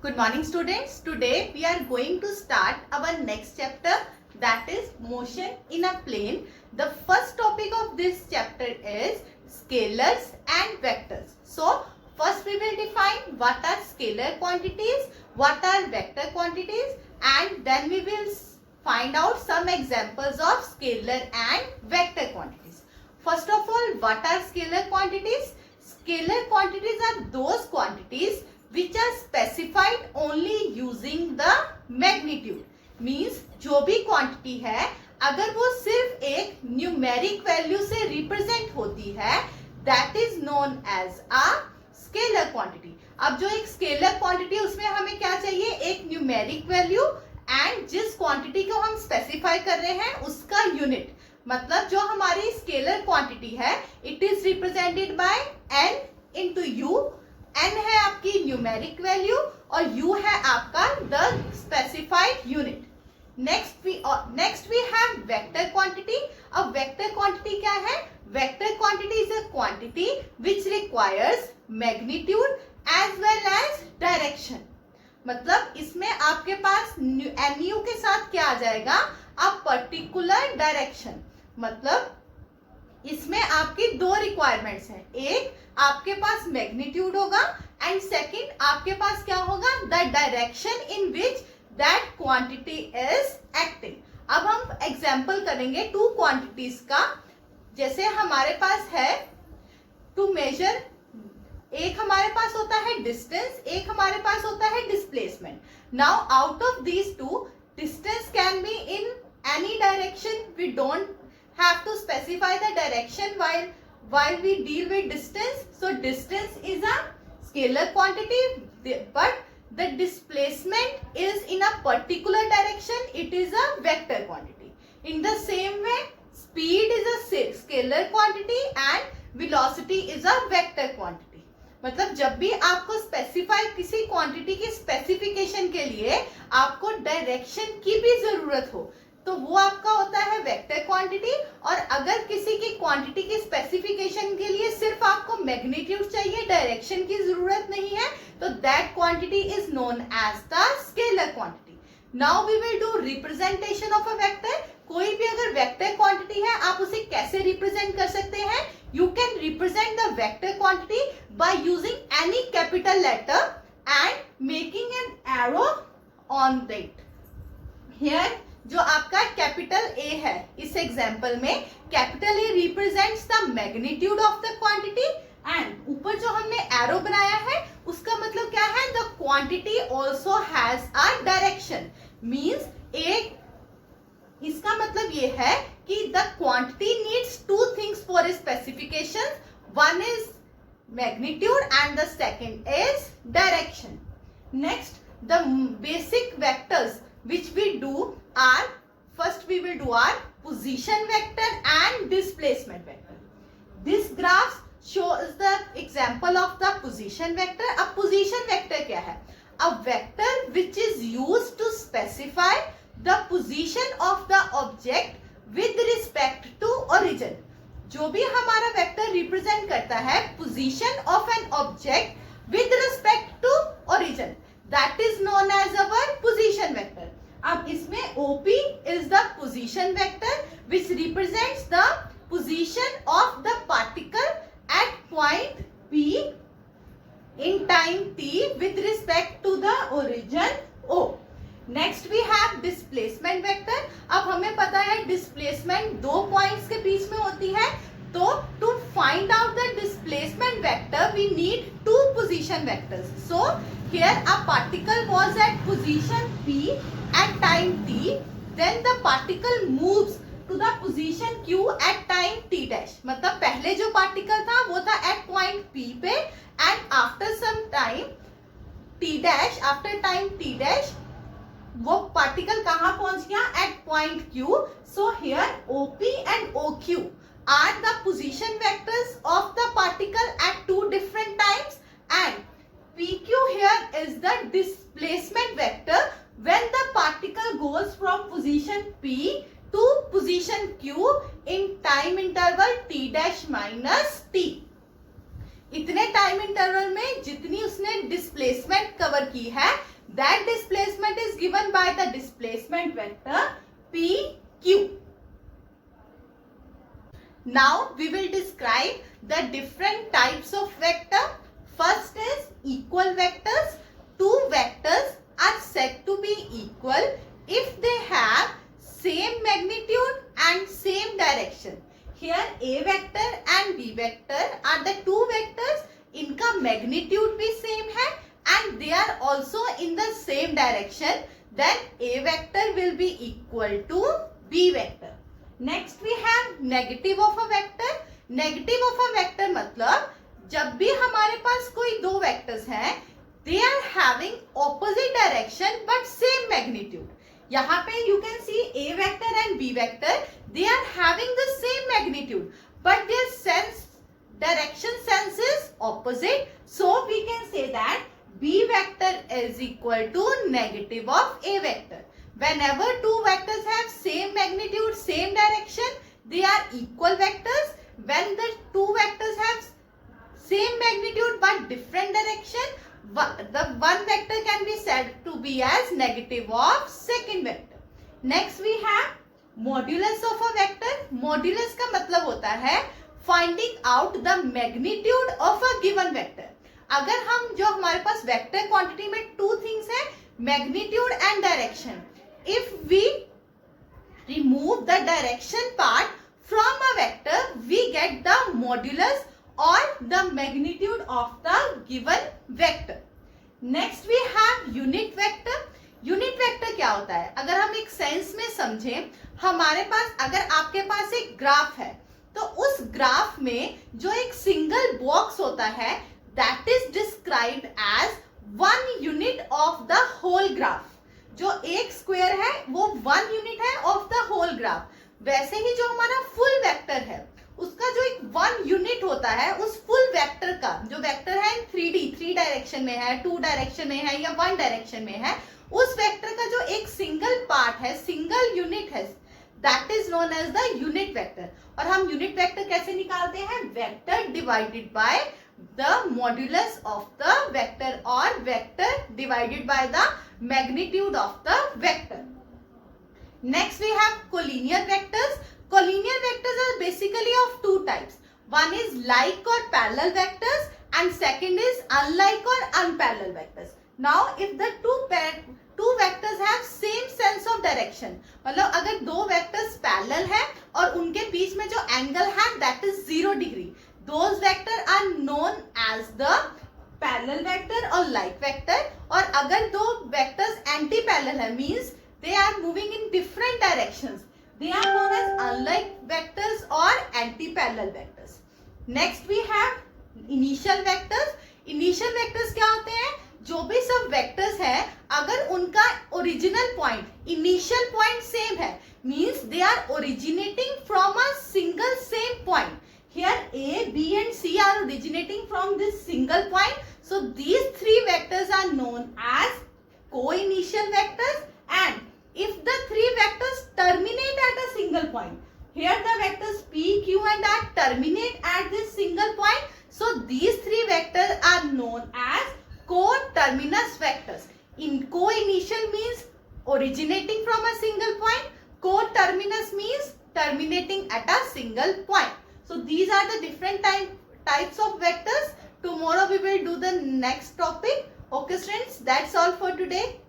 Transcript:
Good morning students. Today we are going to start our next chapter, that is motion in a plane. The first topic of this chapter is scalars and vectors. So first we will define what are scalar quantities, what are vector quantities, and then we will find out some examples of scalar and vector quantities. First of all, what are scalar quantities? Scalar quantities are those quantities which are specified only using the magnitude. Means जो भी quantity है अगर वो सिर्फ एक numeric value से represent होती है, that is known as a scalar quantity. अब जो एक स्केलर क्वांटिटी उसमें हमें क्या चाहिए, एक न्यूमेरिक वैल्यू एंड जिस क्वांटिटी को हम स्पेसिफाई कर रहे हैं उसका यूनिट. मतलब जो हमारी स्केलर क्वांटिटी है it is represented by n into u. n है आपकी न्यूमेरिक वैल्यू और u है आपका the specified unit. Next we have vector quantity. अब वेक्टर क्वांटिटी क्या है? Vector quantity is a quantity which requires magnitude as well as direction. मतलब इसमें आपके पास nu के साथ क्या आ जाएगा, अ पर्टिकुलर डायरेक्शन. मतलब इसमें आपकी दो रिक्वायरमेंट्स हैं. एक आपके पास मैग्नीट्यूड होगा एंड सेकंड आपके पास क्या होगा, the direction in which that quantity is acting. अब हम एग्जांपल करेंगे टू क्वांटिटीज का. जैसे हमारे पास है टू मेजर, एक हमारे पास होता है डिस्टेंस, एक हमारे पास होता है displacement. Now out of these two, distance can be in any direction. We don't have to specify the direction while we deal with distance. So distance is a scalar quantity, but the displacement is in a particular direction. It is a vector quantity. In the same way, speed is a scalar quantity and velocity is a vector quantity. मतलब जब भी आपको specify किसी quantity की specification के लिए आपको direction की भी जरूरत हो तो वो आपका होता है वेक्टर क्वांटिटी. और अगर किसी की क्वांटिटी की स्पेसिफिकेशन के लिए सिर्फ आपको मैग्नीट्यूड चाहिए, डायरेक्शन की जरूरत नहीं है, तो that quantity is known as the scalar quantity. Now we will do representation of a vector. कोई भी अगर वेक्टर क्वांटिटी है आप उसे कैसे रिप्रेजेंट कर सकते हैं? You can represent the vector quantity by using any capital letter and making an arrow on that. Here जो आपका कैपिटल ए है, इस एग्जाम्पल में capital A represents the magnitude of the quantity and ऊपर जो हमने एरो बनाया है उसका मतलब क्या है, the quantity also has a direction. Means एक इसका मतलब ये है कि the quantity needs two things for specification. One is magnitude and the second is direction. Next, the basic vectors which we do are, first we will do our position vector and displacement vector. This graph shows the example of the position vector. अब position vector क्या है? A vector which is used to specify the position of the object with respect to origin. जो भी हमारा vector represent करता है position of an object with respect to origin, that is known as our position vector. अब इसमें OP is the position vector which represents the position of the particle at point P in time t with respect to the origin O. Next we have displacement vector. अब हमें पता है displacement दो points के बीच में होती है, तो to find out the displacement vector we need two position vectors. So here a particle was at position P at time t, then the particle moves to the position Q at time t dash. मतलब पहले जो particle था वो था at point P पे and after some time t dash, after time t dash वो particle कहाँ पहुंच गया, at point Q. So here OP and OQ are the position vectors of the particle at two different times and PQ here is the displacement vector when the particle goes from position P to position Q in time interval t dash minus t. इतने time interval में जितनी उसने displacement cover की है That displacement is given by the displacement vector PQ. Now we will describe the different types of vector. First is equal vectors. Two vectors are said to be equal if they have same magnitude and same direction. Here A vector and B vector are the two vectors. इनका magnitude भी same है and they are also in the same direction. Then A vector will be equal to B vector. Next we have negative of a vector. Negative of a vector मतलब जब भी हमारे पास कोई दो vectors हैं, they are having opposite direction but same magnitude. यहाँ पे you can see A vector and B vector, they are having the same magnitude but their direction sense is opposite. So we can say that B vector is equal to negative of A vector. Whenever two vectors have same magnitude, same direction, they are equal vectors. When the two vectors have same magnitude but different direction, the one vector can be said to be as negative of second vector. Next we have modulus of a vector. Modulus का मतलब होता है finding out the magnitude of a given vector. अगर हम जो हमारे पास vector quantity में two things है, magnitude and direction. If we remove the direction part from a vector, we get the modulus or the magnitude of the given vector. Next we have unit vector. Unit vector क्या होता है? अगर हम एक sense में समझें, हमारे पास अगर आपके पास एक ग्राफ है तो उस ग्राफ में जो एक सिंगल बॉक्स होता है that is described as one unit of the whole graph. जो एक स्क्वायर है वो वन यूनिट है ऑफ द होल ग्राफ. वैसे ही जो हमारा फुल वेक्टर है उसका जो एक वन यूनिट होता है उस फुल वेक्टर का, जो वेक्टर है 3D, 3 डायरेक्शन में है, 2 डायरेक्शन में है या 1 डायरेक्शन में है, उस वेक्टर का जो एक सिंगल पार्ट है, सिंगल यूनिट है, that is known as the unit vector. और हम यूनिट वेक्टर कैसे निकालते हैं? Vector divided by the modulus of the vector or vector divided by the magnitude of the vector. Next we have collinear vectors. Collinear vectors are basically of two types. One is like or parallel vectors and second is unlike or unparallel vectors. Now if the two vectors have same sense of direction, मतलब अगर दो vectors parallel है और उनके बीच में जो angle है that is 0 degree, those vector are known as the parallel vector or like vector. और अगर दो vectors anti parallel है means they are moving in different directions, they are known as unlike vectors or anti parallel vectors. Next we have initial vectors. Initial vectors क्या होते हैं? जो भी सब vectors है अगर उनका original point, initial point same है means they are originating from a single same point. Here A, B and C are originating from this single point. So these three vectors are known as co-initial vectors. And if the three vectors terminate at a single point, here the vectors P, Q and R terminate at this single point. So these three vectors are known as co-terminus vectors. In co-initial means originating from a single point. Co-terminus means terminating at a single point. So these are the different types of vectors. Tomorrow we will do the next topic. Okay students, that's all for today.